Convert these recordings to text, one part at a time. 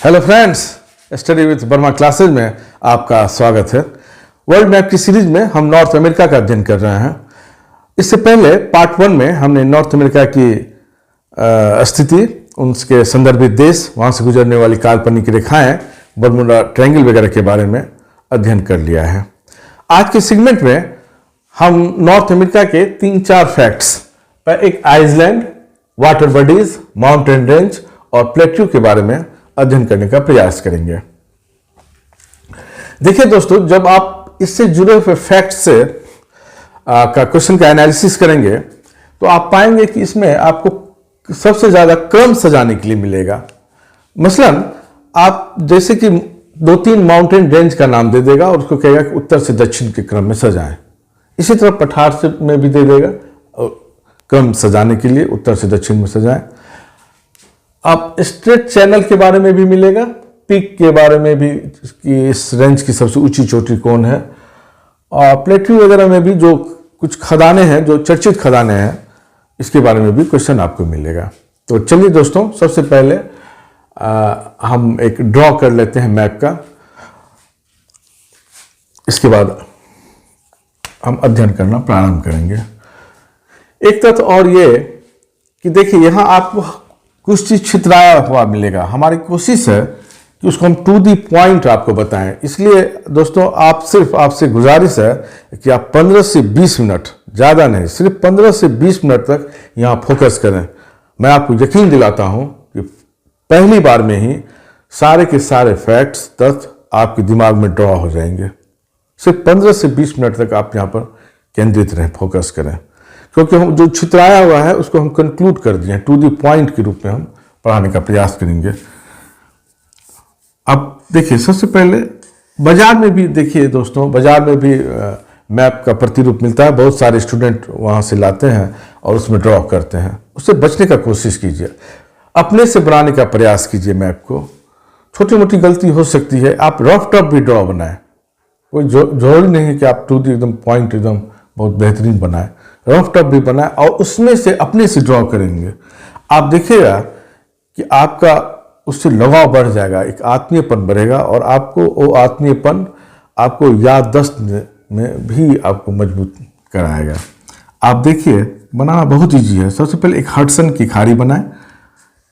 Hello friends, study with Verma classes में आपका स्वागत है। वर्ल्ड मैप की सीरीज में हम नॉर्थ अमेरिका का अध्ययन कर रहे हैं। इससे पहले पार्ट 1 में हमने नॉर्थ अमेरिका की स्थिति, उसके संदर्भित देश, वहाँ से गुजरने वाली काल्पनिक रेखाएं, बरमुडा ट्रायंगल वगैरह के बारे में अध्ययन कर लिया है। आज के सेगमेंट में हम नॉर्थ अमेरिका के 3-4 फैक्ट्स, एक island, water bodies, mountain range और प्लेट्यू के बारे में अध्ययन करने का प्रयास करेंगे। देखिए दोस्तों, जब आप इससे जुड़े हुए फैक्ट से का क्वेश्चन का एनालिसिस करेंगे तो आप पाएंगे कि इसमें आपको सबसे ज्यादा क्रम सजाने के लिए मिलेगा। मसलन आप जैसे कि 2-3 माउंटेन रेंज का नाम दे देगा और उसको कहेगा कि उत्तर से दक्षिण के क्रम में सजाएं। इसी तरह पठार से में भी दे देगा और क्रम सजाने के लिए उत्तर से दक्षिण में सजाएं। आप स्ट्रेट चैनल के बारे में भी मिलेगा, पीक के बारे में भी कि इस रेंज की सबसे ऊंची चोटी कौन है, और प्लेट्यू वगैरह में भी जो कुछ खदानें हैं, जो चर्चित खदानें हैं, इसके बारे में भी क्वेश्चन आपको मिलेगा। तो चलिए दोस्तों, सबसे पहले हम एक ड्रॉ कर लेते हैं मैप का। इसके बाद हम अध्ययन करना प्रारंभ करेंगे। एक तथ्य और ये कि देखिए, यहां आपको कुछ चीज छितराया हुआ मिलेगा। हमारी कोशिश है कि उसको हम टू दी पॉइंट आपको बताएं। इसलिए दोस्तों, आपसे गुजारिश है कि आप 15 से 20 मिनट, ज़्यादा नहीं, सिर्फ 15 से 20 मिनट तक यहाँ फोकस करें। मैं आपको यकीन दिलाता हूँ कि पहली बार में ही सारे के सारे फैक्ट्स, तथ्य आपके दिमाग में ड्रॉ हो जाएंगे। सिर्फ 15 से 20 मिनट तक आप यहाँ पर केंद्रित रहें, फोकस करें, क्योंकि हम जो छितराया हुआ है उसको हम कंक्लूड कर दिए, टू दी पॉइंट के रूप में हम पढ़ाने का प्रयास करेंगे। अब देखिए, सबसे पहले बाजार में भी देखिए दोस्तों, बाजार में भी मैप का प्रतिरूप मिलता है। बहुत सारे स्टूडेंट वहाँ से लाते हैं और उसमें ड्रॉ करते हैं। उससे बचने का कोशिश कीजिए, अपने से बनाने का प्रयास कीजिए मैप को। छोटी मोटी गलती हो सकती है, आप रफ टफ भी ड्रॉ बनाएं। कोई जरूरी नहीं है कि आप टू दी एकदम पॉइंट एकदम बहुत बेहतरीन बनाएं। रफ टफ भी बनाएं और उसमें से अपने से ड्रॉ करेंगे। आप देखिएगा कि आपका उससे लगाव बढ़ जाएगा, एक आत्मीयपन बढ़ेगा और आपको वो आत्मीयपन आपको याददाश्त में भी आपको मजबूत कराएगा। आप देखिए, बनाना बहुत ईजी है। सबसे पहले एक हडसन की खाड़ी बनाएं।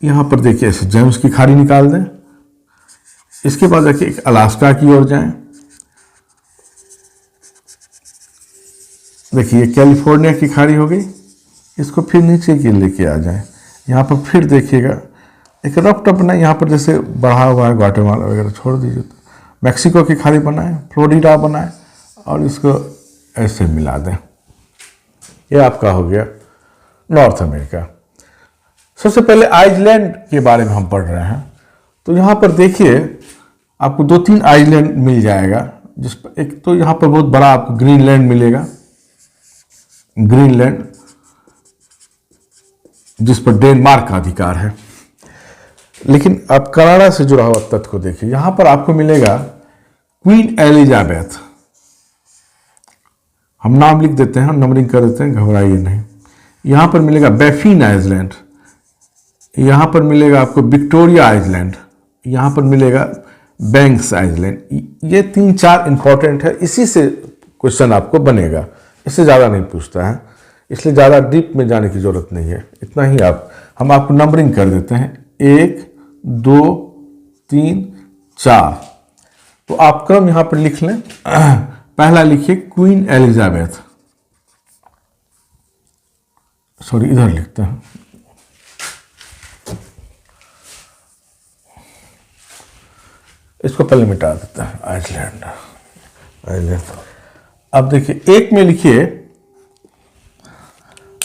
यहाँ पर देखिए ऐसे जेम्स की खाड़ी निकाल दें। इसके बाद देखिए एक अलास्का की ओर जाएं। देखिए ये कैलिफोर्निया की खाड़ी हो गई। इसको फिर नीचे की लेके आ जाएं। यहाँ पर फिर देखिएगा एक रफ टफ बनाए। यहाँ पर जैसे बढ़ा हुआ है ग्वाटेमाला वगैरह, छोड़ दीजिए। तो मैक्सिको की खाड़ी बनाएं, फ्लोरिडा बनाएं और इसको ऐसे मिला दें। ये आपका हो गया नॉर्थ अमेरिका। सबसे पहले आइसलैंड के बारे में हम पढ़ रहे हैं। तो यहाँ पर देखिए आपको 2-3 आइसलैंड मिल जाएगा। जिस पर एक तो यहाँ पर बहुत बड़ा आपको ग्रीनलैंड मिलेगा, ग्रीनलैंड, जिस पर डेनमार्क का अधिकार है। लेकिन आप कनाडा से जुड़ा हुआ तथ्य को देखिए। यहां पर आपको मिलेगा क्वीन एलिजाबेथ। हम नाम लिख देते हैं, नंबरिंग कर देते हैं, घबराइए नहीं। यहां पर मिलेगा बैफिन आइलैंड। यहां पर मिलेगा आपको विक्टोरिया आइलैंड। यहां पर मिलेगा बैंक्स आइलैंड। ये 3-4 इंपॉर्टेंट है। इसी से क्वेश्चन आपको बनेगा, इससे ज़्यादा नहीं पूछता है, इसलिए ज़्यादा डीप में जाने की जरूरत नहीं है। इतना ही हम आपको नंबरिंग कर देते हैं, 1, 2, 3, 4। तो आप क्रम यहाँ पर लिख लें। पहला लिखिए क्वीन एलिजाबेथ, सॉरी इधर लिखते हैं। इसको पहले मिटा देते हैं, आइसलैंड। अब देखिए एक में लिखिए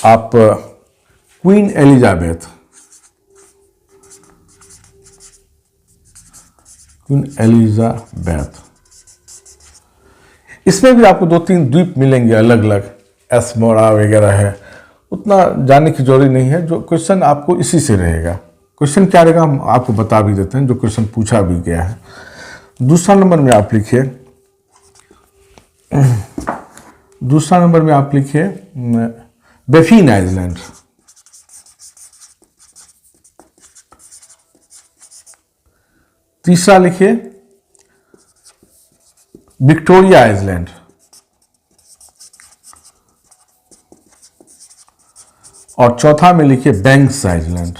आप क्वीन एलिजाबेथ, क्वीन एलिजाबेथ। इसमें भी आपको 2-3 द्वीप मिलेंगे अलग अलग, एस्मोरा वगैरह है। उतना जानने की जरूरी नहीं है। जो क्वेश्चन आपको इसी से रहेगा। क्वेश्चन क्या रहेगा हम आपको बता भी देते हैं, जो क्वेश्चन पूछा भी गया है। दूसरा नंबर में आप लिखिए, बैफिन आइलैंड। तीसरा लिखिए विक्टोरिया आइलैंड, और चौथा में लिखिए बैंक्स आइलैंड।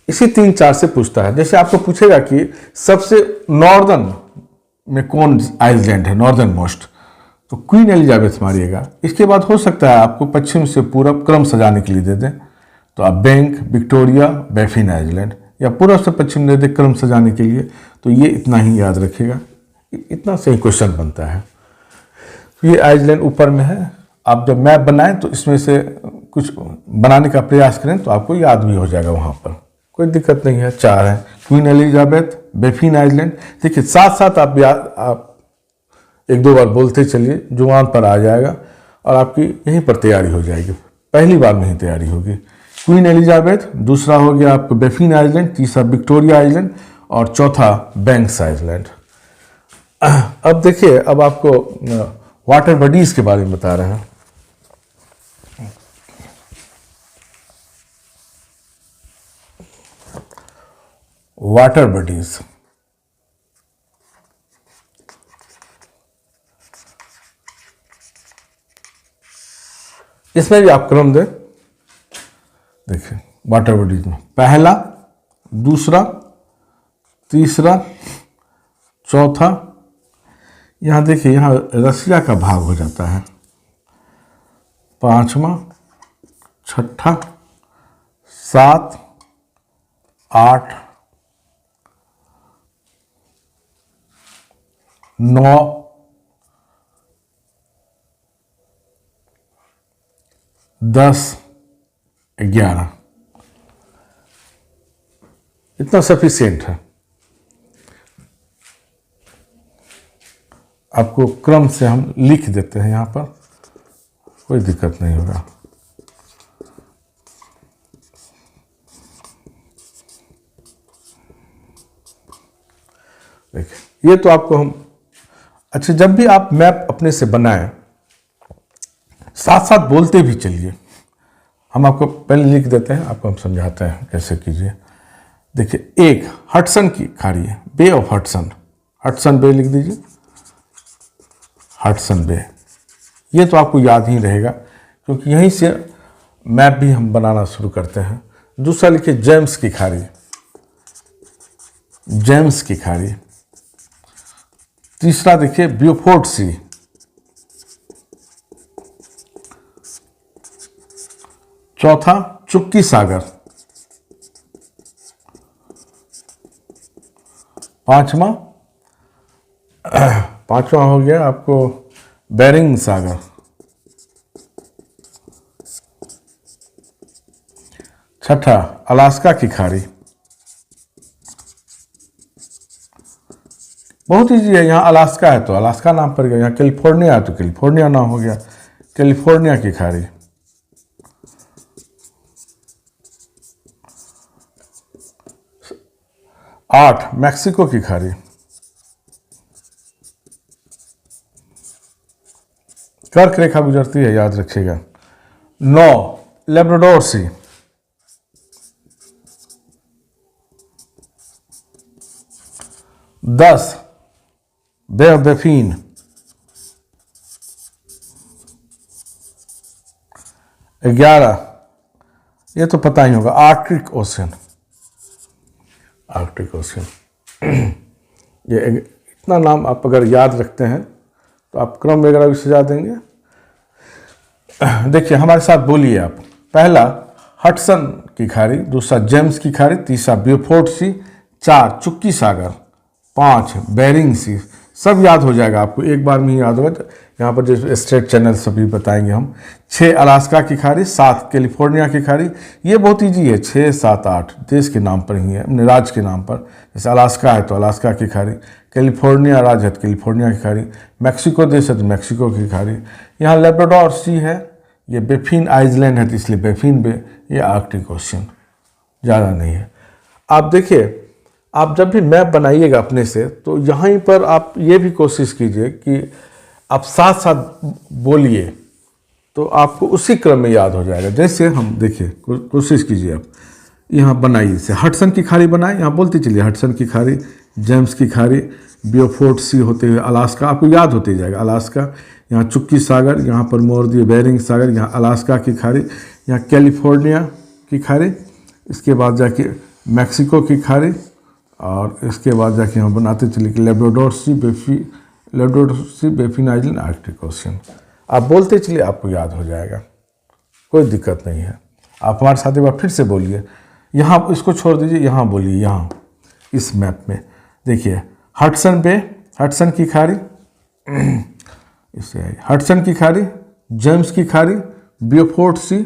इसी 3-4 से पूछता है। जैसे आपको पूछेगा कि सबसे नॉर्दर्न में कौन आइलैंड है, नॉर्दर्न मोस्ट, तो क्वीन एलिजाबेथ मारिएगा। इसके बाद हो सकता है आपको पश्चिम से पूरब क्रम सजाने के लिए दे दें, तो आप बैंक, विक्टोरिया, बैफिन आइलैंड, या पूरब से पश्चिम दे दें क्रम सजाने के लिए। तो ये इतना ही याद रखिएगा, इतना सही क्वेश्चन बनता है। तो ये आइलैंड ऊपर में है। आप जब मैप बनाएं तो इसमें से कुछ बनाने का प्रयास करें तो आपको याद भी हो जाएगा, वहाँ पर कोई दिक्कत नहीं है। 4 है, क्वीन एलिजाबेथ, बैफिन आइलैंड। देखिए साथ साथ आप 1-2 बार बोलते चलिए, जुबान पर आ जाएगा और आपकी यहीं पर तैयारी हो जाएगी, पहली बार में ही तैयारी होगी। क्वीन एलिजाबेथ, दूसरा हो गया आपको बैफिन आइलैंड, तीसरा विक्टोरिया आइलैंड, और चौथा बैंक्स आइलैंड। अब देखिए, अब आपको वाटर बॉडीज के बारे में बता रहे हैं। वाटर बॉडीज, इसमें भी आप क्रम दें। देखिए वाटर बॉडीज में पहला, दूसरा, तीसरा, चौथा, यहाँ देखिए यहाँ रसिया का भाग हो जाता है, 5वां, 6ठा, 7, 8, 9, 10, 11, इतना सफिशिएंट है। आपको क्रम से हम लिख देते हैं, यहाँ पर कोई दिक्कत नहीं होगा। देखिए ये तो आपको हम, अच्छा जब भी आप मैप अपने से बनाएं साथ साथ बोलते भी चलिए। हम आपको पहले लिख देते हैं, आपको हम समझाते हैं कैसे कीजिए। देखिए एक हडसन की खाड़ी है, Bay of Hudson, Hudson Bay लिख दीजिए, हडसन बे। ये तो आपको याद ही रहेगा क्योंकि यहीं से मैप भी हम बनाना शुरू करते हैं। दूसरा लिखिए जेम्स की खाड़ी, जेम्स की खाड़ी। तीसरा देखिए ब्यूफोर्ट सी। चौथा चुक्की सागर। पांचवा हो गया आपको बेरिंग सागर। छठा अलास्का की खाड़ी, बहुत ईजी है। यहाँ अलास्का है तो अलास्का नाम पड़ गया, यहाँ कैलिफोर्निया है तो कैलिफोर्निया नाम हो गया, कैलिफोर्निया की खाड़ी। 8 मैक्सिको की खाड़ी। कर्क रेखा गुजरती है, याद रखिएगा। 9 Labrador Sea. 10 Bay of Baffin. 11 ये तो पता ही होगा, आर्कटिक ओशन, आर्कटिक ओशन। ये इतना नाम आप अगर याद रखते हैं तो आप क्रम वगैरह भी सजा देंगे। देखिए हमारे साथ बोलिए आप। पहला हडसन की खाड़ी, दूसरा जेम्स की खाड़ी, तीसरा ब्यूफोर्ट सी, 4 चुक्की सागर, 5 बेरिंग सी। सब याद हो जाएगा आपको, एक बार में ही याद होगा। यहाँ पर जो स्टेट चैनल सभी बताएंगे हम। 6 अलास्का की खाड़ी, 7 कैलिफोर्निया की खाड़ी। ये बहुत ईजी है, 6, 7, 8 देश के नाम पर ही है, अपने राज्य के नाम पर। जैसे अलास्का है तो अलास्का की खाड़ी, कैलिफोर्निया राज्य है तो कैलिफोर्निया की खाड़ी, मैक्सिको देश है तो मैक्सिको की खाड़ी। यहाँ लेब्राडोर सी है, ये बेफिन आइलैंड है तो इसलिए बेफिन बे। ये आर्कटिक ओशन, ज़्यादा नहीं है। आप देखिए, आप जब भी मैप बनाइएगा अपने से तो यहीं पर आप ये भी कोशिश कीजिए कि आप साथ साथ बोलिए तो आपको उसी क्रम में याद हो जाएगा। जैसे हम देखिए, कोशिश कीजिए आप यहाँ बनाई, इसे हडसन की खाड़ी बनाए, यहाँ बोलते चलिए हडसन की खाड़ी, जेम्स की खाड़ी, बियोफोर्ट सी होते हुए अलास्का, आपको याद होते जाएगा अलास्का, यहाँ चुक्की सागर, यहाँ पर मोर दिए बेरिंग सागर, यहाँ अलास्का की खाड़ी, यहाँ कैलिफोर्निया की खाड़ी, इसके बाद जाके मैक्सिको की खाड़ी, और इसके बाद जाके यहाँ बनाते चलिए कि लेब्राडोर सी, बेफिन आइलैंड, आर्कटिक ओशियन। आप बोलते चलिए, आपको याद हो जाएगा, कोई दिक्कत नहीं है। आप हमारे साथ एक बार फिर से बोलिए, यहाँ इसको छोड़ दीजिए, यहाँ बोलिए, यहाँ इस मैप में देखिए हडसन बे, हडसन की खाड़ी, इससे हडसन की खाड़ी, जेम्स की खाड़ी, बियोफोर्ट सी,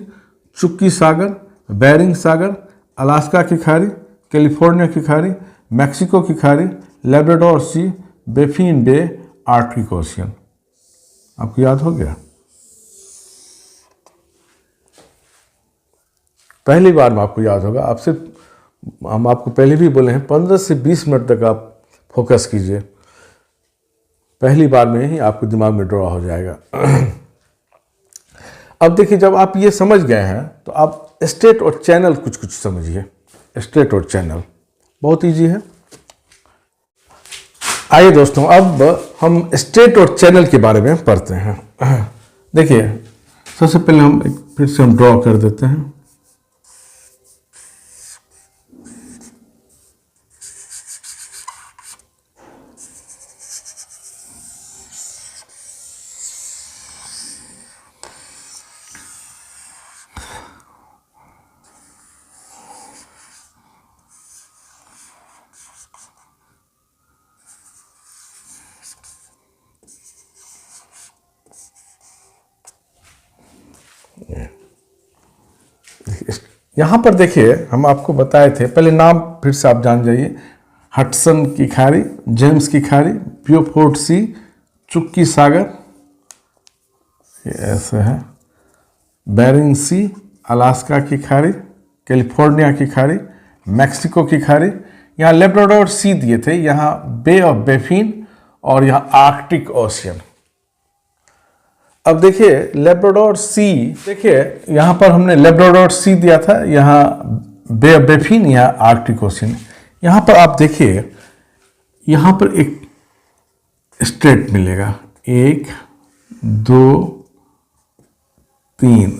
चुक्की सागर, बेरिंग सागर, अलास्का की खाड़ी, कैलिफोर्निया की खाड़ी, मैक्सिको की खाड़ी, लेब्राडोर सी, बेफिन बे, आर्कटिक ओशियन। आपको याद हो गया? पहली बार में आपको याद होगा। आपसे हम आपको पहले भी बोले हैं 15 से 20 मिनट तक आप फोकस कीजिए, पहली बार में ही आपके दिमाग में ड्रॉ हो जाएगा। अब देखिए, जब आप ये समझ गए हैं तो आप स्टेट और चैनल कुछ कुछ समझिए। स्टेट और चैनल बहुत इजी है। आइए दोस्तों, अब हम स्टेट और चैनल के बारे में पढ़ते हैं। देखिए, सबसे पहले हम फिर से हम ड्रॉ कर देते हैं। यहाँ पर देखिए, हम आपको बताए थे, पहले नाम फिर से आप जान जाइए। हडसन की खाड़ी, जेम्स की खाड़ी, बियोफोर्ट सी, चुक्की सागर, ये ऐसे है, बेरिंग सी, अलास्का की खाड़ी, कैलिफोर्निया की खाड़ी, मैक्सिको की खाड़ी, यहाँ लेब्राडोर सी दिए थे, यहाँ बे ऑफ बेफिन, और यहाँ आर्कटिक ओशियन। अब देखिए लेब्राडोर सी, देखिए यहाँ पर हमने लेब्राडोर सी दिया था, यहाँ बे ऑफ बेफिन, यहाँ आर्कटिक ओशियन। यहाँ पर आप देखिए, यहाँ पर एक स्ट्रेट मिलेगा, 1 2 3,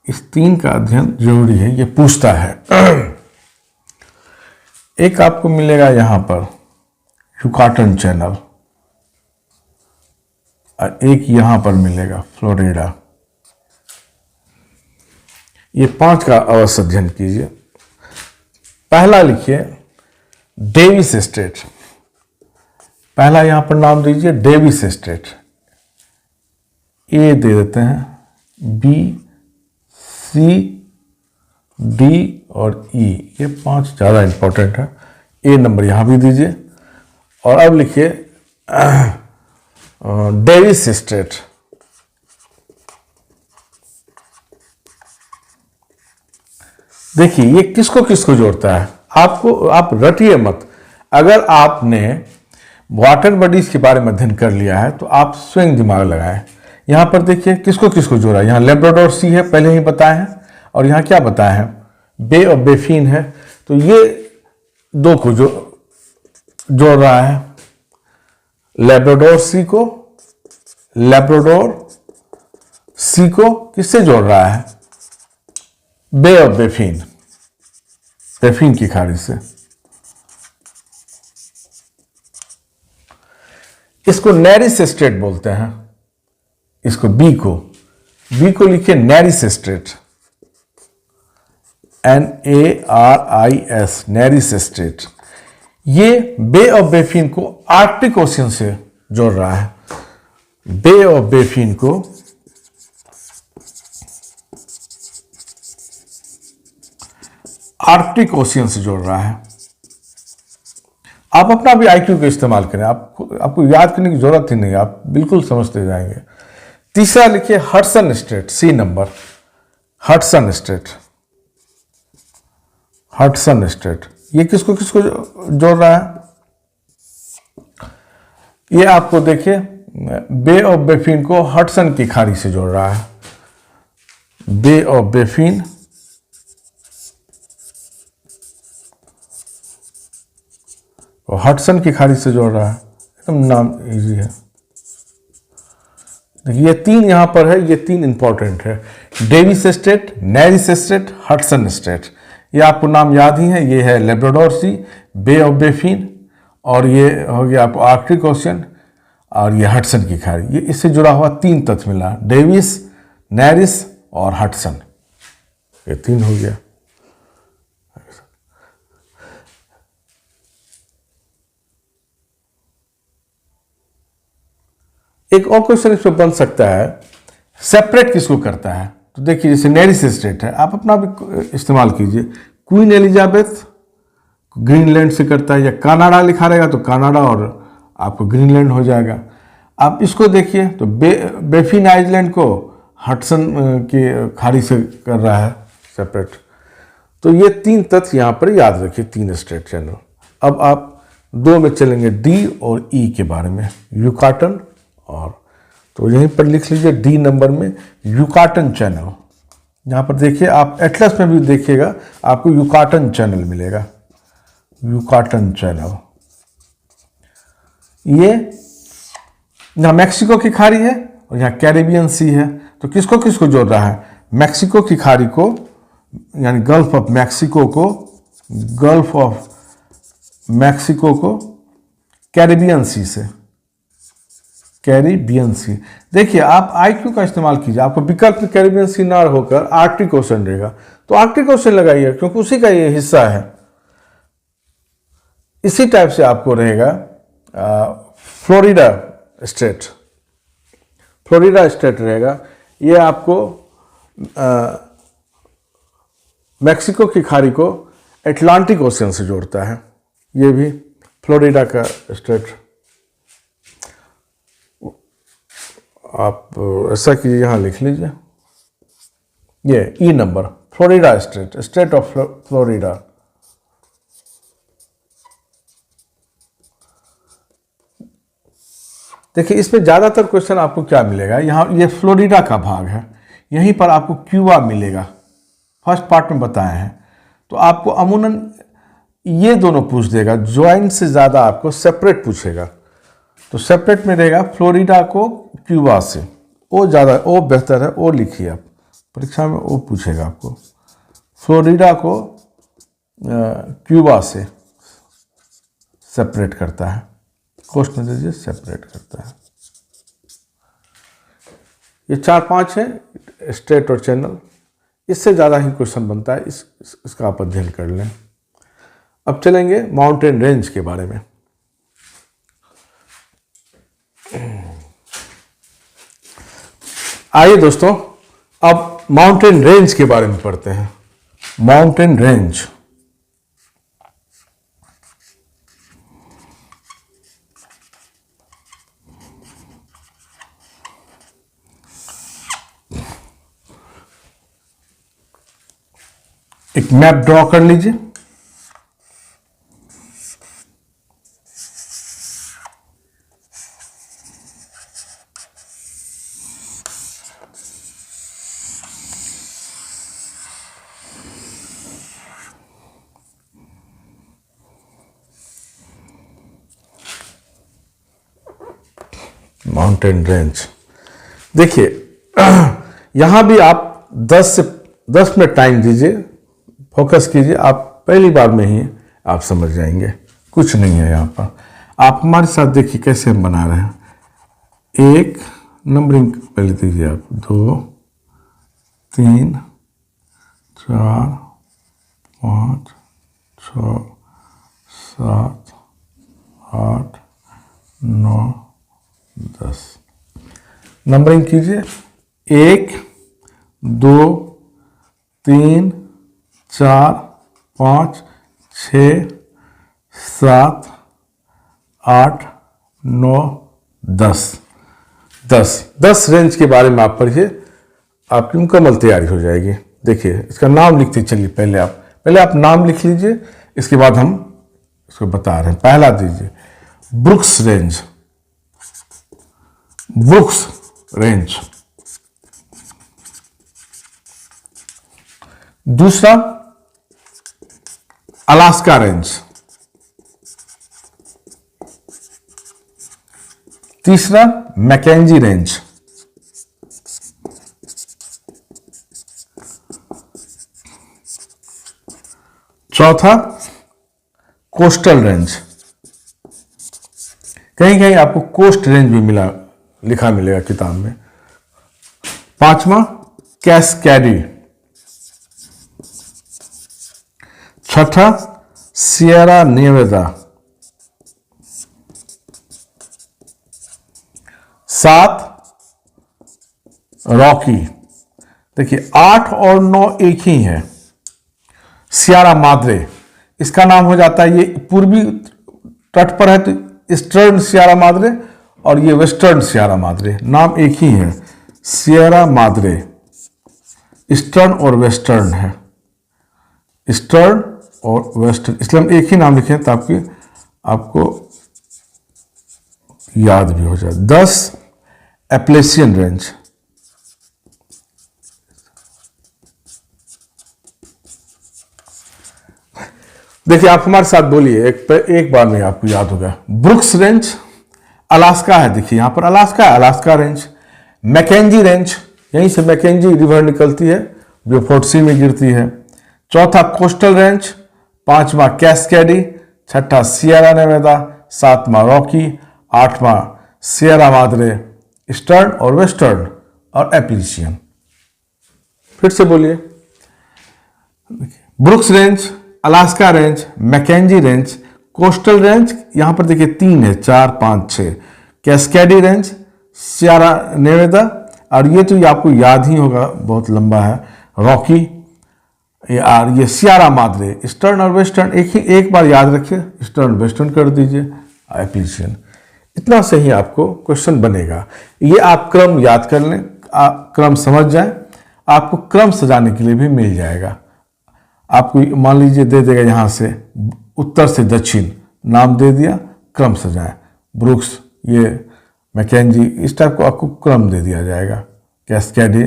इस 3 का अध्ययन जरूरी है, ये पूछता है। एक आपको मिलेगा यहाँ पर युकाटन चैनल, और एक यहां पर मिलेगा फ्लोरिडा। ये 5 का अवश्य अध्ययन कीजिए। पहला लिखिए डेविस स्ट्रेट, पहला यहां पर नाम दीजिए डेविस स्ट्रेट। ए दे देते हैं, बी, सी, डी और ई, ये 5 ज़्यादा इंपॉर्टेंट है। ए नंबर यहां भी दीजिए। और अब लिखिए डेविस स्ट्रेट, देखिए ये किसको किसको जोड़ता है, आपको आप रटिए मत। अगर आपने वाटर बॉडीज के बारे में अध्ययन कर लिया है तो आप स्वयं दिमाग लगाएं। यहां पर देखिए किसको किसको जोड़ा है, यहां लेब्राडोर सी है, पहले ही बताए हैं, और यहां क्या बताया है, बे ऑफ बेफिन है। तो ये 2 को जोड़ रहा है, लेब्राडोर सी को, लेब्राडोर सी को किससे जोड़ रहा है, बे ऑफ बेफिन, बेफिन की खाड़ी से। इसको नेरिस स्ट्रेट बोलते हैं, इसको बी को लिखिए Nares Strait, NARIS, Nares Strait. ये बे ऑफ बेफिन को आर्कटिक ओशियन से जोड़ रहा है, बे ऑफ बेफिन को आर्कटिक ओशियन से जोड़ रहा है। आप अपना भी आईक्यू का इस्तेमाल करें, आपको याद करने की जरूरत ही नहीं, आप बिल्कुल समझते जाएंगे। तीसरा लिखिए Hudson Strait, C number, Hudson Strait, Hudson Strait. ये किसको किसको जोड़ रहा है, ये आपको देखिए बे ऑफ बेफिन को हडसन की खाड़ी से जोड़ रहा है, बे ऑफ बेफिन और हडसन की खाड़ी से जोड़ रहा है, एकदम नाम इजी है। देखिए ये तीन यहाँ पर है, ये तीन इंपॉर्टेंट है, Davis Strait, Nares Strait, Hudson Strait. ये आपको नाम याद ही है, ये है Labrador Sea, Bay of Baffin, और ये हो गया आपको आर्कटिक ओशियन, और ये हडसन की खाड़ी। ये इससे जुड़ा हुआ तीन तथ्य मिला, डेविस, नेरिस और हडसन, ये तीन हो गया। एक और क्वेश्चन इसमें बन सकता है, सेपरेट किसको करता है? तो देखिए जैसे नेरिस स्ट्रेट है, आप अपना भी इस्तेमाल कीजिए। क्वीन एलिजाबेथ ग्रीनलैंड से करता है, या कनाडा लिखा रहेगा तो कनाडा और आपको ग्रीनलैंड हो जाएगा। आप इसको देखिए तो बेफिन आइलैंड को हडसन की खाड़ी से कर रहा है सेपरेट। तो ये तीन तथ्य यहाँ पर याद रखिए, तीन स्ट्रेट चैनल। अब आप दो में चलेंगे, डी और ई के बारे में, युकाटन और, तो यहीं पर लिख लीजिए डी नंबर में युकाटन चैनल। यहाँ पर देखिए, आप एटलस में भी देखिएगा आपको युकाटन चैनल मिलेगा, युकाटन चैनल। ये यहाँ मैक्सिको की खाड़ी है और यहाँ कैरिबियन सी है, तो किसको किसको जोड़ रहा है? मैक्सिको की खाड़ी को, यानी गल्फ ऑफ मैक्सिको को, गल्फ ऑफ मैक्सिको को कैरिबियन सी से, कैरिबियन सी। देखिए आप आईक्यू का इस्तेमाल कीजिए, आपको विकल्प में कैरिबियन सी ना होकर आर्कटिक ओशन रहेगा तो आर्कटिक ओशन लगाइए, क्योंकि उसी का ये हिस्सा है। इसी टाइप से आपको रहेगा फ्लोरिडा स्टेट, फ्लोरिडा स्टेट रहेगा, ये आपको मैक्सिको की खाड़ी को अटलांटिक ओशन से जोड़ता है, ये भी फ्लोरिडा का स्टेट। आप ऐसा कि यहाँ लिख लीजिए, ये E number, Florida state, state of Florida. देखिए इसमें ज़्यादातर क्वेश्चन आपको क्या मिलेगा, यहाँ ये फ्लोरिडा का भाग है, यहीं पर आपको क्यूबा मिलेगा, फर्स्ट पार्ट में बताए हैं। तो आपको अमूमन ये दोनों पूछ देगा, ज्वाइंट से ज़्यादा आपको सेपरेट पूछेगा। तो सेपरेट में रहेगा फ्लोरिडा को क्यूबा से, वो ज़्यादा, वो बेहतर है, वो लिखिए आप परीक्षा में, वो पूछेगा आपको फ्लोरिडा को क्यूबा से सेपरेट करता है, क्वेश्चन दीजिए सेपरेट करता है। ये 4-5 है स्टेट और चैनल, इससे ज़्यादा ही क्वेश्चन बनता है, इसका आप अध्ययन कर लें। अब चलेंगे माउंटेन रेंज के बारे में। आइए दोस्तों अब माउंटेन रेंज के बारे में पढ़ते हैं। माउंटेन रेंज, एक मैप ड्रॉ कर लीजिए। माउंटेन रेंज देखिए, यहां भी आप 10 मिनट टाइम दीजिए, फोकस कीजिए, आप पहली बार में ही आप समझ जाएंगे, कुछ नहीं है यहाँ पर। आप हमारे साथ देखिए कैसे हम बना रहे हैं। एक नंबरिंग पहले दीजिए आप, 2 3 4 5 6 7 8 9 10 नंबरिंग कीजिए। 1 2 3 4 5 6 7 8 9 10 10 रेंज के बारे में आप पढ़िए, आपकी मुकम्मल तैयारी हो जाएगी। देखिए इसका नाम लिखते चलिए, पहले आप नाम लिख लीजिए, इसके बाद हम इसको बता रहे हैं। पहला दीजिए ब्रुक्स रेंज, ब्रुक्स रेंज। दूसरा अलास्का रेंज, तीसरा मैकेंजी रेंज, चौथा कोस्टल रेंज, कहीं कहीं आपको कोस्ट रेंज भी लिखा मिलेगा किताब में। पांचवा कैस्कैडी, छठा सियरा नेवादा, सात रॉकी। देखिए 8 और 9 एक ही है। सियरा माद्रे, इसका नाम हो जाता है, ये पूर्वी तट पर है तो ईस्टर्न सियरा माद्रे, और ये वेस्टर्न सियरा माद्रे, नाम एक ही है, सियरा माद्रे। ईस्टर्न और वेस्टर्न है, ईस्टर्न और वेस्टर्न, इसलिए हम एक ही नाम लिखे ताकि आपको याद भी हो जाए। 10 एप्लेसियन रेंज, देखिए आप हमारे साथ बोलिए, एक बार में आपको याद होगा। ब्रुक्स रेंज अलास्का है, देखिए यहां पर अलास्का है, अलास्का रेंज। मैकेंजी रेंज, यहीं से मैकेंजी रिवर निकलती है जो फोर्ट सी में गिरती है। चौथा कोस्टल रेंज, पांचवा कैस्केडी, छठा सियरा नेवादा, सातवां रॉकी, आठवां सियरा माद्रे, ईस्टर्न और वेस्टर्न, और एप्लिशियन। फिर से बोलिए, Brooks range, Alaska range, Mackenzie range, coastal Range, यहां पर देखिए 3 है, 4, 5, 6, कैस्केडी रेंज, सियरा नेवादा, और ये तो आपको याद ही होगा, बहुत लंबा है, रॉकी, और ये सियरा माद्रे। ईस्टर्न और वेस्टर्न एक बार याद रखिए, ईस्टर्न वेस्टर्न कर दीजिए, एप्लिशियन। इतना से ही आपको क्वेश्चन बनेगा। ये आप क्रम याद कर लें, आप क्रम समझ जाएं, आपको क्रम सजाने के लिए भी मिल जाएगा। आपको मान लीजिए दे देगा यहां से उत्तर से दक्षिण, नाम दे दिया, क्रम सजाएं, ब्रुक्स, ये मैकेंजी, इस टाइप को आपको क्रम दे दिया जाएगा, कैस्केडी,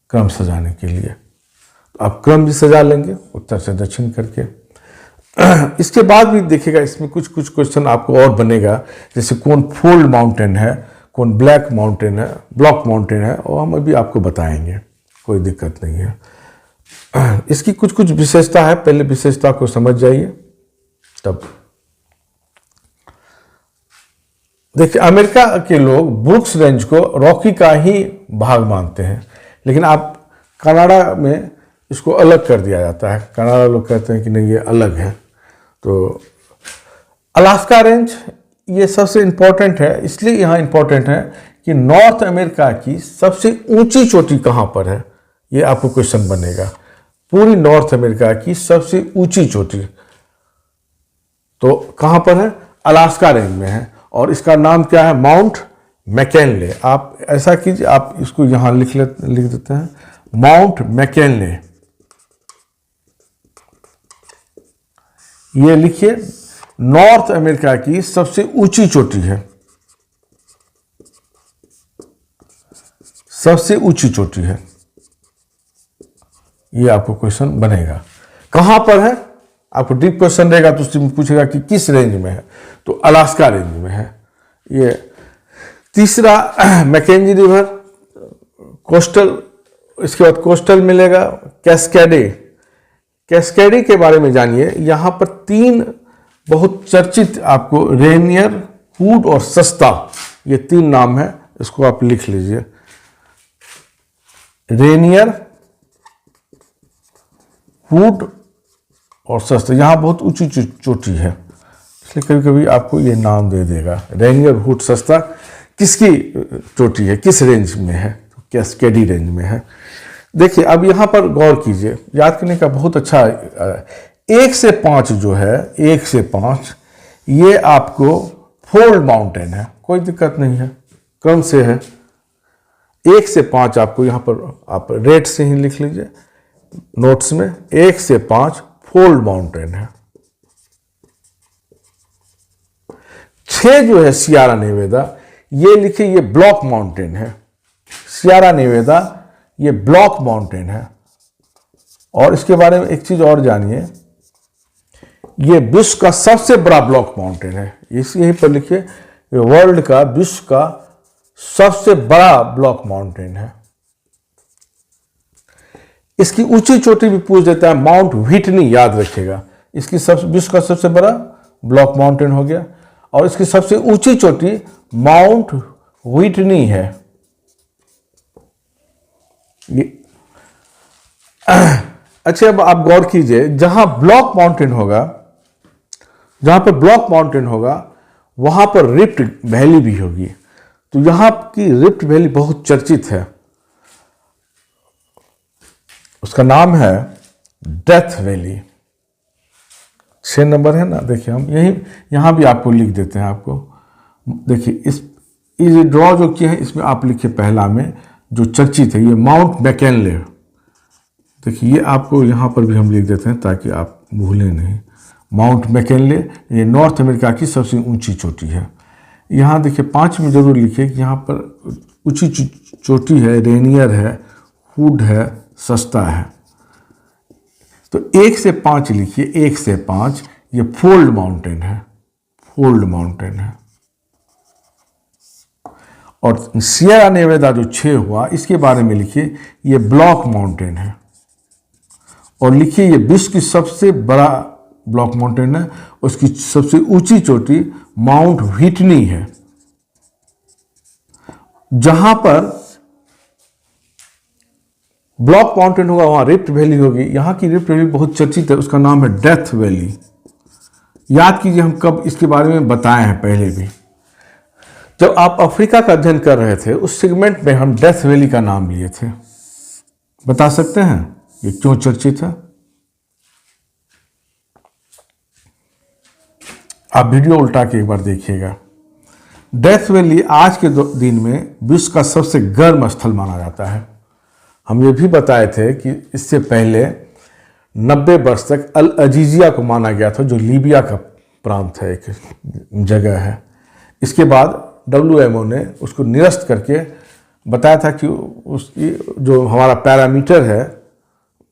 क्रम सजाने के लिए। तो आप क्रम भी सजा लेंगे उत्तर से दक्षिण करके। इसके बाद भी देखिएगा, इसमें कुछ कुछ क्वेश्चन आपको और बनेगा, जैसे कौन फोल्ड माउंटेन है, कौन ब्लैक माउंटेन है, ब्लॉक माउंटेन है, और हम अभी आपको बताएंगे, कोई दिक्कत नहीं है। इसकी कुछ कुछ विशेषता है, पहले विशेषता को समझ जाइए तब। देखिए अमेरिका के लोग ब्रुक्स रेंज को रॉकी का ही भाग मानते हैं, लेकिन आप कनाडा में इसको अलग कर दिया जाता है। कनाडा लोग कहते हैं कि नहीं ये अलग है। तो अलास्का रेंज ये सबसे इंपॉर्टेंट है, इसलिए यहाँ इंपॉर्टेंट है कि नॉर्थ अमेरिका की सबसे ऊंची चोटी कहाँ पर है, ये आपको क्वेश्चन बनेगा। पूरी नॉर्थ अमेरिका की सबसे ऊंची चोटी तो कहां पर है, अलास्का रेंज में है, और इसका नाम क्या है, माउंट मैकेनले। आप ऐसा कीजिए, आप इसको यहां लिख देते हैं, माउंट मैकेनले, ये लिखिए, नॉर्थ अमेरिका की सबसे ऊंची चोटी है, सबसे ऊंची चोटी है। ये आपको क्वेश्चन बनेगा। कहां पर है, आपको डीप क्वेश्चन रहेगा तो उसमें पूछेगा कि किस रेंज में है, तो अलास्का रेंज में है। ये तीसरा मैकेंजी रिवर, कोस्टल, इसके बाद कोस्टल मिलेगा, कैस्केडी। कैस्केडी के बारे में जानिए, यहां पर 3 बहुत चर्चित आपको, रेनियर, हुड और सस्ता, ये 3 नाम है, इसको आप लिख लीजिए। रेनियर, हुड और सस्ता, यहां बहुत ऊंची चोटी है, इसलिए कभी कभी आपको ये नाम दे देगा, रेनियर, हुड, सस्ता। किसकी चोटी है, किस रेंज में है, तो कैस्केडी रेंज में है। देखिए अब यहां पर गौर कीजिए, याद करने का बहुत अच्छा, 1 से 5 जो है, 1 से 5 ये आपको फोल्ड माउंटेन है, कोई दिक्कत नहीं है, क्रम से है। 1 से 5 आपको यहां पर आप रेट से ही लिख लीजिए नोट्स में, 1 से 5 फोल्ड माउंटेन है। 6 जो है सियरा नेवादा, ये लिखिए, ये ब्लॉक माउंटेन है। सियरा नेवादा ये ब्लॉक माउंटेन है। और इसके बारे में एक चीज और जानिए, ये विश्व का सबसे बड़ा ब्लॉक माउंटेन है, यहीं पर लिखिए, ये वर्ल्ड का, विश्व का सबसे बड़ा ब्लॉक माउंटेन है। इसकी ऊंची चोटी भी पूछ देता है, माउंट व्हिटनी, याद रखिएगा। इसकी विश्व का सबसे बड़ा ब्लॉक माउंटेन हो गया, और इसकी सबसे ऊंची चोटी माउंट व्हिटनी है। अच्छा, अब आप गौर कीजिए, जहां ब्लॉक माउंटेन होगा, जहां पर ब्लॉक माउंटेन होगा वहां पर रिफ्ट वैली भी होगी। तो यहां की रिफ्ट वैली बहुत चर्चित है, उसका नाम है डेथ वैली। 6 नंबर है ना, देखिए हम यहां भी आपको लिख देते हैं। आपको देखिए इस ड्रॉ जो किया है इसमें आप लिखिए पहला में जो चर्चित है, ये माउंट मैकिनले। देखिए ये आपको यहां पर भी हम लिख देते हैं ताकि आप भूलें नहीं। माउंट मैकिनले ये नॉर्थ अमेरिका की सबसे ऊंची चोटी है। यहाँ देखिए 5 में जरूर लिखिए कि यहाँ पर ऊंची चोटी है, रेनियर है, हुड है, सस्ता है। तो 1 से 5 लिखिए, 1 से 5 ये फोल्ड माउंटेन है, फोल्ड माउंटेन है। और सियरा नेवादा जो 6 हुआ, इसके बारे में लिखिए ये ब्लॉक माउंटेन है, और लिखिए ये विश्व की सबसे बड़ा ब्लॉक माउंटेन है, उसकी सबसे ऊंची चोटी माउंट व्हिटनी है। जहां पर ब्लॉक माउंटेन होगा वहां रिफ्ट वैली होगी। यहां की रिफ्ट वैली बहुत चर्चित है, उसका नाम है डेथ वैली। याद कीजिए हम कब इसके बारे में बताए हैं पहले भी, जब आप अफ्रीका का अध्ययन कर रहे थे उस सेगमेंट में हम डेथ वैली का नाम लिए थे। बता सकते हैं ये क्यों चर्चित है? आप वीडियो उल्टा के एक बार देखिएगा। डेथ वैली आज के दिन में विश्व का सबसे गर्म स्थल माना जाता है। हम ये भी बताए थे कि इससे पहले 90 वर्ष तक अल अजीजिया को माना गया था, जो लीबिया का प्रांत है, एक जगह है। इसके बाद WMO ने उसको निरस्त करके बताया था कि उसकी जो हमारा पैरामीटर है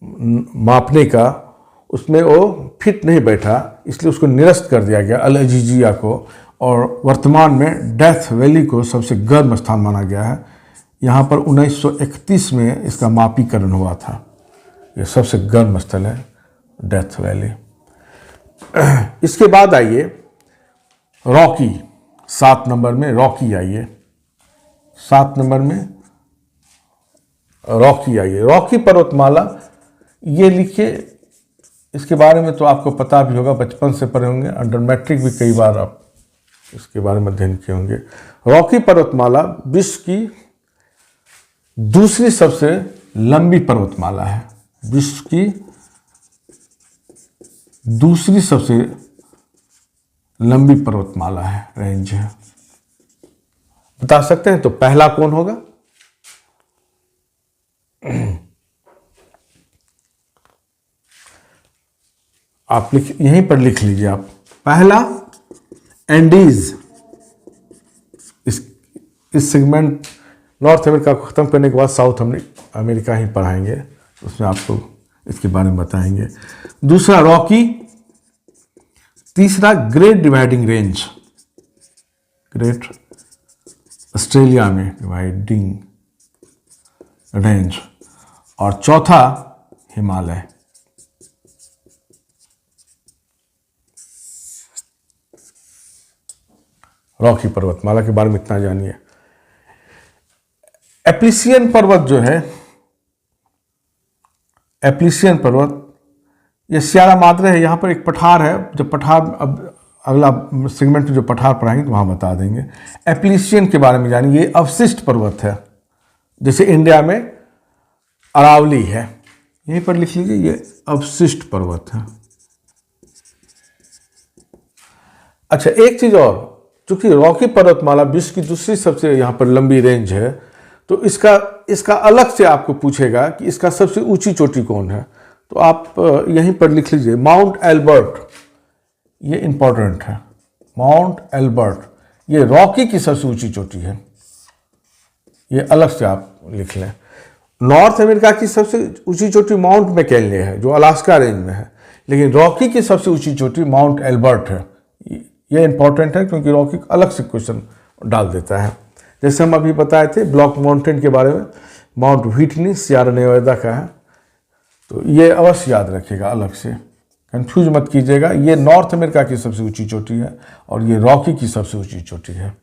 मापने का, उसमें वो फिट नहीं बैठा, इसलिए उसको निरस्त कर दिया गया अल अजीजिया को। और वर्तमान में डेथ वैली को सबसे गर्म स्थान माना गया है। यहाँ पर 1931 में इसका मापीकरण हुआ था। ये सबसे गर्म स्थल है डेथ वैली। इसके बाद आइए रॉकी, 7 नंबर में रॉकी आइए, 7 नंबर में रॉकी आइए। रॉकी पर्वतमाला, ये लिखिए, इसके बारे में तो आपको पता भी होगा, बचपन से पढ़े होंगे, अंडर मैट्रिक भी कई बार आप इसके बारे में अध्ययन किए होंगे। रॉकी पर्वतमाला विश्व की दूसरी सबसे लंबी पर्वतमाला है, विश्व की दूसरी सबसे लंबी पर्वतमाला है, रेंज है। बता सकते हैं तो पहला कौन होगा? आप यहीं पर लिख लीजिए। आप पहला एंडीज। इस सेगमेंट नॉर्थ अमेरिका को ख़त्म करने के बाद साउथ अमेरिका ही पढ़ाएंगे, उसमें आपको इसके बारे में बताएंगे। दूसरा रॉकी, तीसरा great dividing range, great Australia में डिवाइडिंग रेंज, और चौथा हिमालय। रॉकी पर्वतमाला के बारे में इतना जानिए। एप्लिसियन पर्वत जो है, एप्लिसियन पर्वत, ये सियारा माद्रे है। यहाँ पर एक पठार है, जब पठार, अब अगला सेगमेंट में जो पठार पढ़ाएंगे तो वहाँ बता देंगे। एप्लिसियन के बारे में जानिए। ये अवशिष्ट पर्वत है, जैसे इंडिया में अरावली है, यहीं पर लिख लीजिए, ये अवशिष्ट पर्वत है। अच्छा, एक चीज़ और, चूंकि रॉकी पर्वतमाला विश्व की दूसरी सबसे यहाँ पर लंबी रेंज है, तो इसका अलग से आपको पूछेगा कि इसका सबसे ऊंची चोटी कौन है, तो आप यहीं पर लिख लीजिए माउंट एल्बर्ट। ये इंपॉर्टेंट है, माउंट एल्बर्ट, ये रॉकी की सबसे ऊंची चोटी है, ये अलग से आप लिख लें। नॉर्थ अमेरिका की सबसे ऊंची चोटी माउंट मैकिनले है, जो अलास्का रेंज में है, लेकिन रॉकी की सबसे ऊंची चोटी माउंट एल्बर्ट है, ये इंपॉर्टेंट है क्योंकि रॉकी अलग से क्वेश्चन डाल देता है। जैसे हम अभी बताए थे ब्लॉक माउंटेन के बारे में, माउंट व्हिटनी सियरा नेवादा का है, तो ये अवश्य याद रखिएगा, अलग से कंफ्यूज मत कीजिएगा। ये नॉर्थ अमेरिका की सबसे ऊंची चोटी है और ये रॉकी की सबसे ऊंची चोटी है।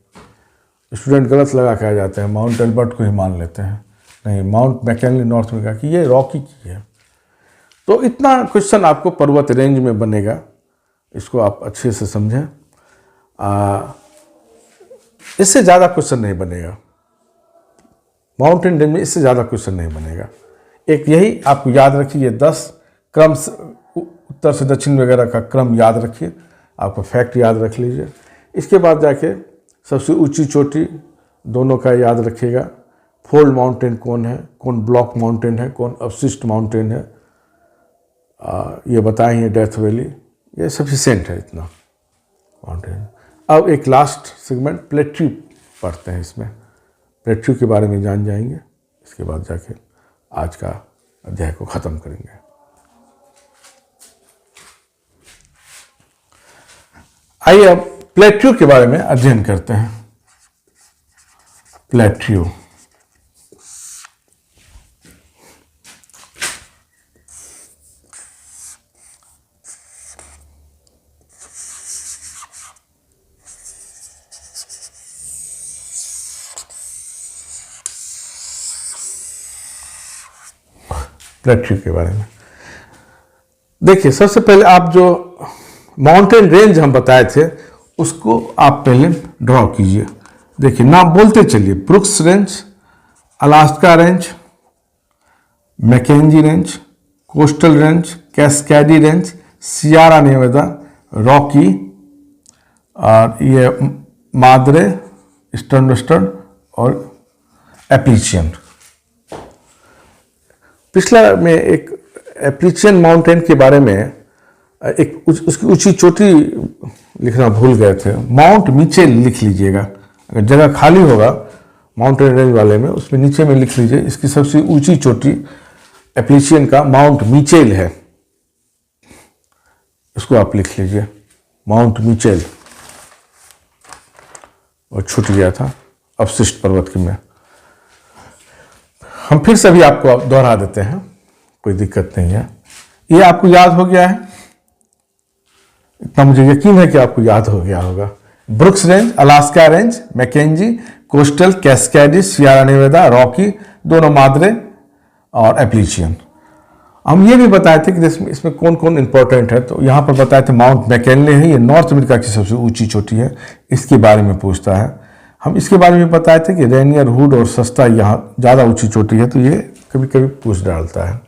स्टूडेंट गलत लगा के आ जाते हैं, माउंट एल्बर्ट को ही मान लेते हैं, नहीं, माउंट मैकिनले नॉर्थ अमेरिका की, ये रॉकी की है। तो इतना क्वेश्चन आपको पर्वत रेंज में बनेगा, इसको आप अच्छे से समझें। इससे ज़्यादा क्वेश्चन नहीं बनेगा, माउंटेन रेंज में इससे ज़्यादा क्वेश्चन नहीं बनेगा। एक यही आपको याद रखिए, 10 क्रम उत्तर से दक्षिण वगैरह का क्रम याद रखिए, आपको फैक्ट याद रख लीजिए। इसके बाद जाके सबसे ऊंची चोटी दोनों का याद रखिएगा। फोल्ड माउंटेन कौन है, कौन ब्लॉक माउंटेन है, कौन अवशिष्ट माउंटेन है, ये बताए हैं। डेथ वैली ये सफिशिएंट है इतना माउंटेन। अब एक लास्ट सेगमेंट प्लेट्यू पढ़ते हैं, इसमें प्लेट्यू के बारे में जान जाएंगे, इसके बाद जाके आज का अध्याय को ख़त्म करेंगे। आइए अब प्लेट्यू के बारे में अध्ययन करते हैं। प्लेट्यू प्लेट्यू के बारे में देखिए, सबसे पहले आप जो माउंटेन रेंज हम बताए थे उसको आप पहले ड्रॉ कीजिए। देखिए, नाम बोलते चलिए, Brooks range, Alaska range, Mackenzie range, coastal range, Cascade range, Sierra Nevada, Rocky, और ये माद्रे, ईस्टर्न वेस्टर्न और एप्लीचियन। पिछला में एक एप्लीचियन माउंटेन के बारे में एक उसकी ऊंची चोटी लिखना भूल गए थे, माउंट मीचेल लिख लीजिएगा। अगर जगह खाली होगा माउंटेन रेंज वाले में, उसमें नीचे में लिख लीजिए, इसकी सबसे ऊंची चोटी एप्लीचियन का माउंट मीचेल है, इसको आप लिख लीजिए, माउंट मीचेल। और छूट गया था अवशिष्ट पर्वत की में। हम फिर से भी आपको दोहरा देते हैं, कोई दिक्कत नहीं है। ये आपको याद हो गया है, इतना मुझे यकीन है कि आपको याद हो गया होगा। Brooks range, Alaska range, Mackenzie, coastal, Cascade, Sierra Nevada, Rocky, दोनों माद्रे और एप्लीचियन। हम ये भी बताए थे कि इसमें कौन कौन इंपॉर्टेंट है, तो यहाँ पर बताए थे माउंट मैकिनले है, ये नॉर्थ अमेरिका की सबसे ऊंची चोटी है, इसके बारे में पूछता है। हम इसके बारे में बताए थे कि रेनियर हुड और सस्ता यहाँ ज़्यादा ऊंची चोटी है, तो ये कभी कभी पूछ डालता है।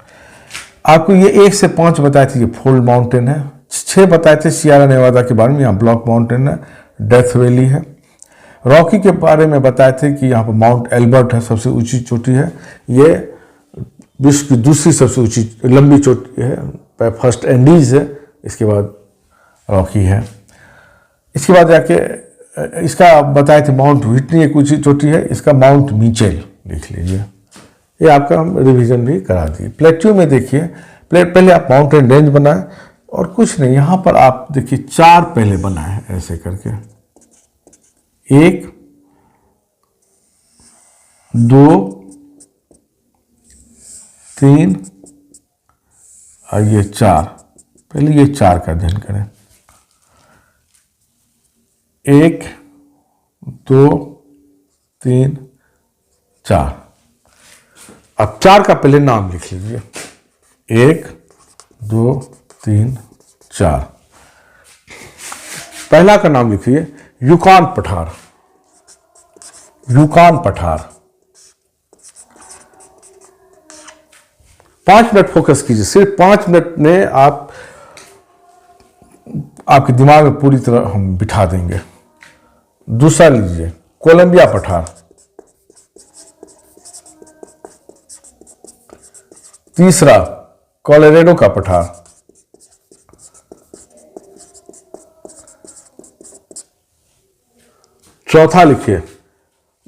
आपको ये 1 से 5 बताए थे, ये फोल्ड माउंटेन है। 6 बताए थे सियरा नेवादा के बारे में, यहाँ ब्लॉक माउंटेन है, डेथ वैली है। रॉकी के बारे में बताए थे कि यहाँ पर माउंट एल्बर्ट है, सबसे ऊंची चोटी है, ये विश्व की दूसरी सबसे ऊंची लंबी चोटी है, फर्स्ट एंडीज है, इसके बाद रॉकी है। इसके बाद जाके इसका बताए थे माउंट व्हिटनी एक ऊंची चोटी है, इसका माउंट मीचेल लिख लीजिए। ये आपका हम रिवीजन भी करा दिए। प्लेट्यू में देखिए, पहले आप माउंटेन रेंज बनाए और कुछ नहीं, यहाँ पर आप देखिए 4 पहले बनाए ऐसे करके, 1 2 3 और ये 4। पहले ये 4 का अध्ययन करें, 1 2 3 4। अब 4 का पहले नाम लिख लीजिए, 1 2 3 4। पहला का नाम लिखिए यूकॉन पठार, यूकॉन पठार। 5 मिनट फोकस कीजिए, सिर्फ 5 मिनट में आपके दिमाग में पूरी तरह हम बिठा देंगे। दूसरा लीजिए कोलंबिया पठार, तीसरा कोलोराडो का पठार, चौथा लिखिए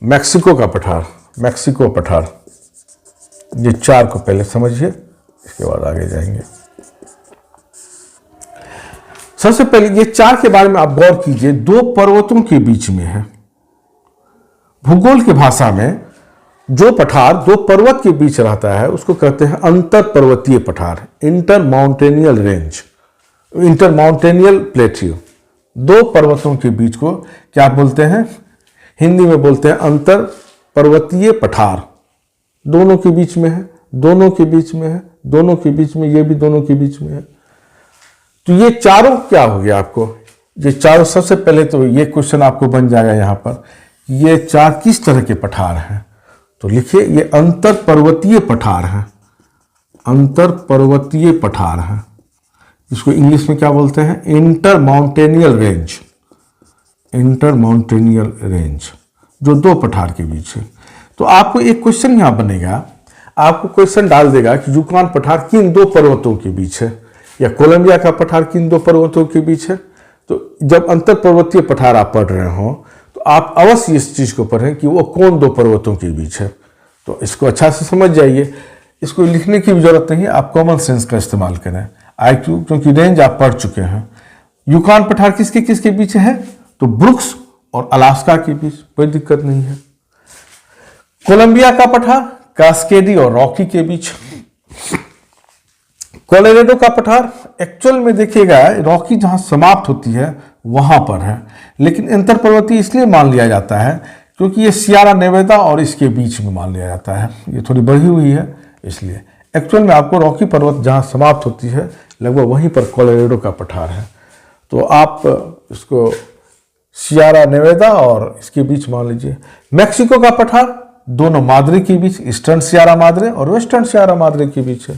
मैक्सिको का पठार, मैक्सिको पठार। ये 4 को पहले समझिए, इसके बाद आगे जाएंगे। सबसे पहले ये चार के बारे में आप गौर कीजिए, दो पर्वतों के बीच में है। भूगोल की भाषा में जो पठार दो पर्वत के बीच रहता है उसको कहते हैं अंतर पर्वतीय पठार, इंटर माउंटेनियल रेंज, इंटर माउंटेनियल प्लेट्यू। दो पर्वतों के बीच को क्या बोलते हैं? हिंदी में बोलते हैं अंतर पर्वतीय पठार। दोनों के बीच में है, दोनों के बीच में है, दोनों के बीच में, ये भी दोनों के बीच में है। तो ये चारों क्या हो गया आपको? ये चारों, सबसे पहले तो ये क्वेश्चन आपको बन जाएगा यहां पर, ये चार किस तरह के पठार हैं? तो लिखिए ये अंतर पर्वतीय पठार है, अंतर पर्वतीय पठार है। इसको इंग्लिश में क्या बोलते हैं? इंटर माउंटेनियल रेंज, इंटर माउंटेनियल रेंज, जो दो पठार के बीच है। तो आपको एक क्वेश्चन यहां बनेगा, आपको क्वेश्चन डाल देगा कि यूकान पठार किन दो पर्वतों के बीच है, या कोलंबिया का पठार किन दो पर्वतों के बीच है। तो जब अंतर पर्वतीय पठार आप पढ़ रहे हो तो आप अवश्य इस चीज को पढ़ें कि वो कौन दो पर्वतों के बीच है। तो इसको अच्छा से समझ जाइए, इसको लिखने की भी जरूरत नहीं, आप कॉमन सेंस का इस्तेमाल करें। IQ, क्योंकि रेंज आप पढ़ चुके हैं। यूकान पठार किसके किसके बीच है? तो ब्रुक्स और अलास्का के बीच, कोई दिक्कत नहीं है। कोलंबिया का पठार कास्केडी और रॉकी के बीच। कोलोराडो का पठार एक्चुअल में देखिएगा रॉकी जहां समाप्त होती है वहां पर है, लेकिन अंतर पर्वतीय इसलिए मान लिया जाता है क्योंकि ये सियारा नेवेदा और इसके बीच में मान लिया जाता है, ये थोड़ी बढ़ी हुई है इसलिए। एक्चुअल में आपको रॉकी पर्वत जहां समाप्त होती है लगभग वहीं पर कोलोराडो का पठार है। तो आप इसको सियारा नेवेदा और इसके बीच मान लीजिए। मैक्सिको का पठार दोनों माद्रे के बीच, ईस्टर्न सियारा माद्रे और वेस्टर्न सियारा माद्रे के बीच है।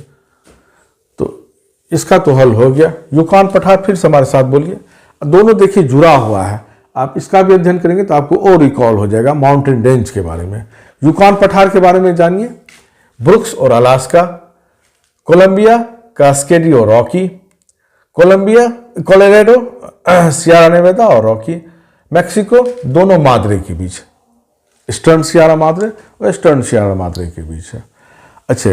तो इसका तो हल हो गया। यूकान पठार फिर से हमारे साथ बोलिए, दोनों देखिए जुड़ा हुआ है, आप इसका भी अध्ययन करेंगे तो आपको और रिकॉल हो जाएगा माउंटेन रेंज के बारे में। यूकान पठार के बारे में जानिए, ब्रुक्स और अलास्का, कोलंबिया कास्केडी और Rocky, Columbia Colorado Sierra Nevada और रॉकी, मैक्सिको दोनों माद्रे के बीच, eastern Sierra Madre western Sierra Madre के बीच है। अच्छा,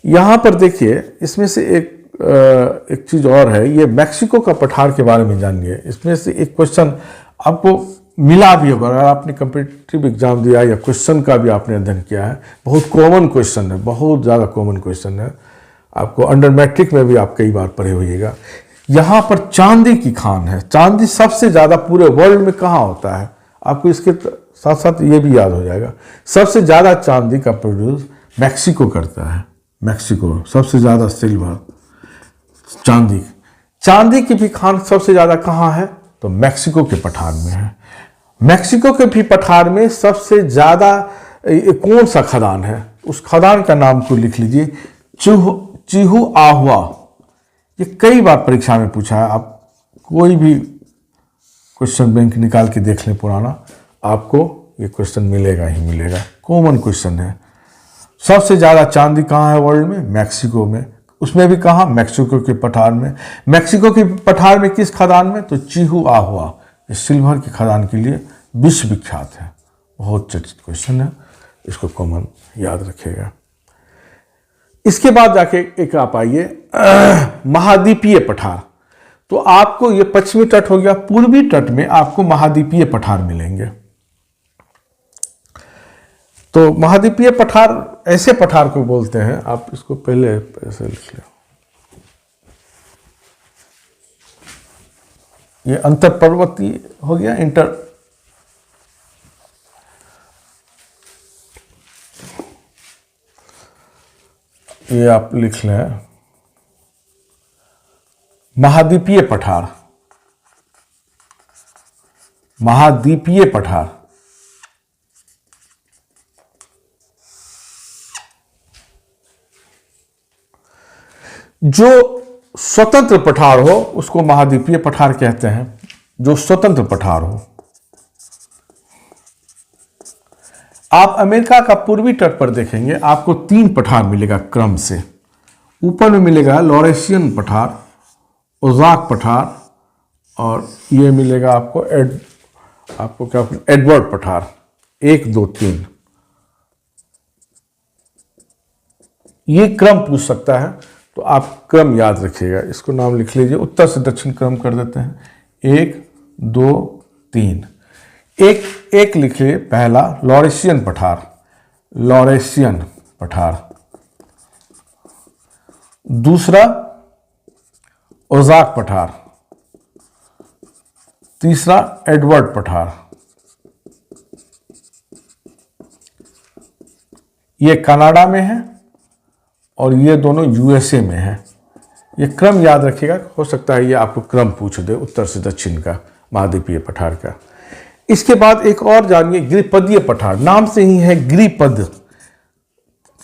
यहाँ पर देखिए इसमें से एक चीज़ और है, ये मैक्सिको का पठार के बारे में जानिए। इसमें से एक क्वेश्चन आपको मिला भी होगा, अगर आपने कम्पिटिटिव एग्जाम दिया या क्वेश्चन का भी आपने अध्ययन किया है, बहुत कॉमन क्वेश्चन है, बहुत ज़्यादा कॉमन क्वेश्चन है, आपको अंडर मैट्रिक में भी आप कई बार पढ़े होइएगा। यहाँ पर चांदी की खान है। चांदी सबसे ज़्यादा पूरे वर्ल्ड में कहाँ होता है? आपको इसके साथ साथ ये भी याद हो जाएगा, सबसे ज़्यादा चांदी का प्रोड्यूस मैक्सिको करता है। मैक्सिको सबसे ज़्यादा सिल्वर, चांदी, चांदी की भी खान सबसे ज़्यादा कहाँ है? तो मैक्सिको के पठार में है। मैक्सिको के भी पठार में सबसे ज़्यादा कौन सा खदान है? उस खदान का नाम को लिख लीजिए, चिहुआहुआ। ये कई बार परीक्षा में पूछा है, आप कोई भी क्वेश्चन बैंक निकाल के देख लें पुराना, आपको ये क्वेश्चन मिलेगा ही मिलेगा, कॉमन क्वेश्चन है। सबसे ज़्यादा चांदी कहाँ है वर्ल्ड में? मैक्सिको में। उसमें भी कहाँ? मैक्सिको के पठार में। मैक्सिको के पठार में किस खदान में? तो चिहुआहुआ, इस सिल्वर की खदान के लिए विश्व विख्यात है। बहुत चर्चित क्वेश्चन है, इसको कॉमन याद रखिएगा। इसके बाद जाके एक आप आइए महाद्वीपीय पठार। तो आपको ये पश्चिमी तट हो गया, पूर्वी तट में आपको महाद्वीपीय पठार मिलेंगे। तो महाद्वीपीय पठार ऐसे पठार को बोलते हैं, आप इसको पहले ऐसे लिख लो, ये अंतर पर्वतीय हो गया, इंटर, ये आप लिख लें महाद्वीपीय पठार, महाद्वीपीय पठार। जो स्वतंत्र पठार हो उसको महाद्वीपीय पठार कहते हैं, जो स्वतंत्र पठार हो। आप अमेरिका का पूर्वी तट पर देखेंगे, आपको 3 पठार मिलेगा क्रम से। ऊपर में मिलेगा लॉरेशियन पठार, ओजाक पठार, और ये मिलेगा आपको क्या, एडवर्ड पठार। 1 2 3 ये क्रम पूछ सकता है। तो आप क्रम याद रखिएगा, इसको नाम लिख लीजिए, उत्तर से दक्षिण क्रम कर देते हैं, 1 2 3। एक लिखिए, पहला लॉरेशियन पठार, लॉरेशियन पठार। दूसरा ओजाक पठार। तीसरा एडवर्ड पठार। ये कनाडा में है और ये दोनों यूएसए में है। ये क्रम याद रखिएगा, हो सकता है ये आपको क्रम पूछ दे उत्तर से दक्षिण का, महाद्वीपीय पठार का। इसके बाद एक और जानिए, गिरिपदीय पठार, नाम से ही है गिरिपद,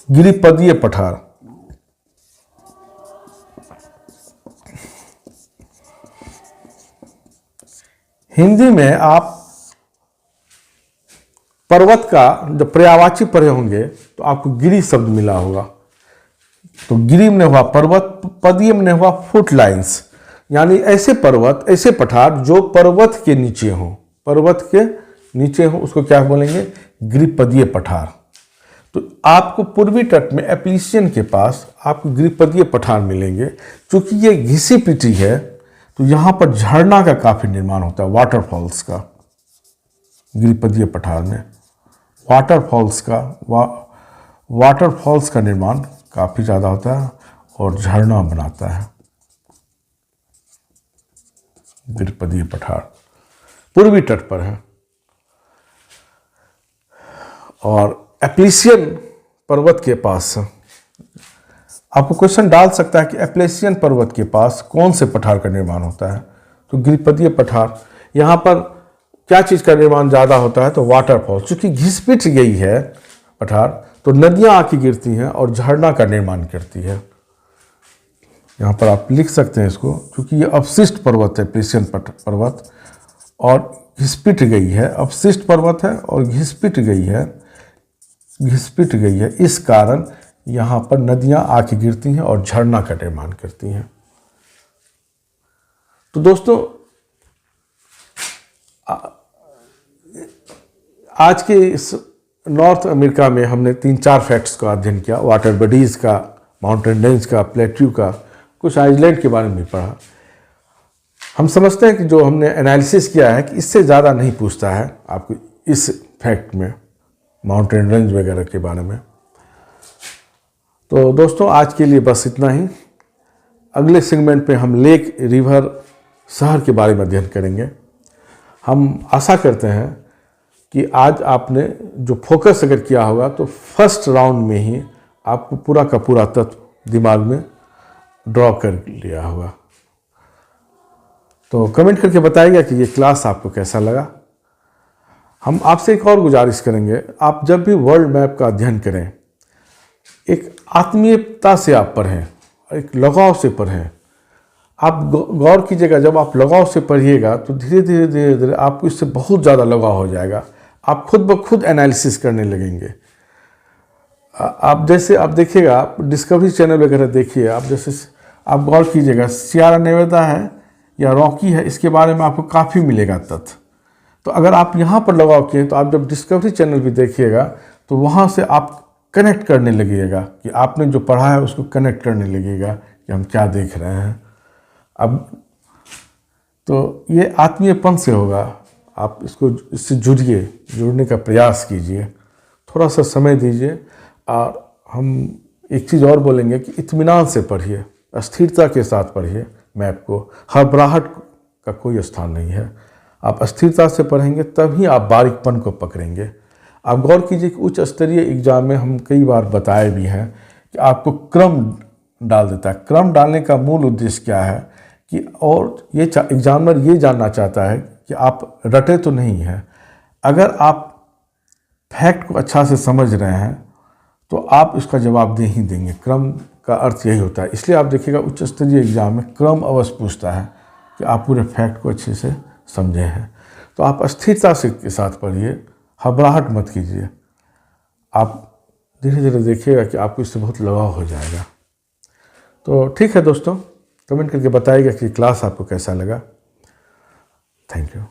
गिरिपदीय पठार। हिंदी में आप पर्वत का जब पर्यायवाची पढ़े होंगे तो आपको गिरि शब्द मिला होगा। तो गिरि में हुआ पर्वत, पदीय में हुआ फुट लाइन्स, यानी ऐसे पर्वत, ऐसे पठार जो पर्वत के नीचे हों, पर्वत के नीचे हो, उसको क्या बोलेंगे, गिरिपदीय पठार। तो आपको पूर्वी तट में एप्लीशियन के पास आपको गिरिपदीय पठार मिलेंगे। क्योंकि ये घिसी पिटी है तो यहाँ पर झरना का काफ़ी निर्माण होता है, वाटरफॉल्स का। गिरिपदीय पठार में वाटरफॉल्स का निर्माण काफ़ी ज़्यादा होता है और झरना बनाता है गिरिपदीय पठार, पूर्वी तट पर है। और एप्लीशियन पर्वत के पास आपको क्वेश्चन डाल सकता है कि एप्लीशियन पर्वत के पास कौन से पठार का निर्माण होता है, तो गिरिपदीय पठार। यहाँ पर क्या चीज़ का निर्माण ज़्यादा होता है, तो वाटरफॉल। चूँकि घिस-पिट गई है पठार तो नदियाँ आके गिरती हैं और झरना का निर्माण करती है। यहाँ पर आप लिख सकते हैं इसको, क्योंकि ये अवशिष्ट पर्वत है, एप्लीशियन पर्वत, और घिस-पिट गई है, अवशिष्ट पर्वत है और घिस-पिट गई है, इस कारण यहाँ पर नदियाँ आके गिरती हैं और झरना का निर्माण करती हैं। तो दोस्तों, आज के इस नॉर्थ अमेरिका में हमने 3-4 फैक्ट्स का अध्ययन किया, वाटर बॉडीज़ का, माउंटेन रेंज का, प्लेट्यू का, कुछ आइलैंड के बारे में पढ़ा। हम समझते हैं कि जो हमने एनालिसिस किया है कि इससे ज़्यादा नहीं पूछता है आपको इस फैक्ट में, माउंटेन रेंज वगैरह के बारे में। तो दोस्तों, आज के लिए बस इतना ही। अगले सेगमेंट में हम लेक, रिवर, शहर के बारे में अध्ययन करेंगे। हम आशा करते हैं कि आज आपने जो फोकस अगर किया होगा तो फर्स्ट राउंड में ही आपको पूरा का पूरा तत्व दिमाग में ड्रॉ कर लिया होगा। तो कमेंट करके बताइएगा कि ये क्लास आपको कैसा लगा। हम आपसे एक और गुजारिश करेंगे, आप जब भी वर्ल्ड मैप का अध्ययन करें, एक आत्मीयता से आप पढ़ें, एक लगाव से पढ़ें। आप गौर कीजिएगा, जब आप लगाव से पढ़िएगा तो धीरे धीरे आपको इससे बहुत ज़्यादा लगाव हो जाएगा। आप खुद ब खुद एनालिसिस करने लगेंगे। आप देखिएगा, आप डिस्कवरी चैनल वगैरह देखिए, आप गौर कीजिएगा, सियरा नेवादा है या रॉकी है, इसके बारे में आपको काफ़ी मिलेगा तथ्य। तो अगर आप यहाँ पर लगाव किए तो आप जब डिस्कवरी चैनल भी देखिएगा तो वहाँ से आप कनेक्ट करने लगिएगा, कि आपने जो पढ़ा है उसको कनेक्ट करने लगिएगा कि हम क्या देख रहे हैं। अब तो ये आत्मीयपन से होगा, आप इससे जुड़ने का प्रयास कीजिए, थोड़ा सा समय दीजिए। और हम एक चीज़ और बोलेंगे कि इत्मीनान से पढ़िए, स्थिरता के साथ पढ़िए मैप को। हड़बड़ाहट का कोई स्थान नहीं है। आप स्थिरता से पढ़ेंगे तभी आप बारीकपन को पकड़ेंगे। आप गौर कीजिए कि उच्च स्तरीय एग्जाम में हम कई बार बताए भी हैं कि आपको क्रम डाल देता है। क्रम डालने का मूल उद्देश्य क्या है कि, और ये एग्जामिनर ये जानना चाहता है कि आप रटे तो नहीं हैं। अगर आप फैक्ट को अच्छा से समझ रहे हैं तो आप इसका जवाब दे ही देंगे। क्रम का अर्थ यही होता है। इसलिए आप देखिएगा, उच्च स्तरीय एग्जाम में क्रम अवश्य पूछता है कि आप पूरे फैक्ट को अच्छे से समझे हैं। तो आप स्थिरता से के साथ पढ़िए, घबराहट मत कीजिए। आप धीरे धीरे देखिएगा कि आपको इससे बहुत लगाव हो जाएगा। तो ठीक है दोस्तों, कमेंट करके बताइएगा कि क्लास आपको कैसा लगा। Thank you.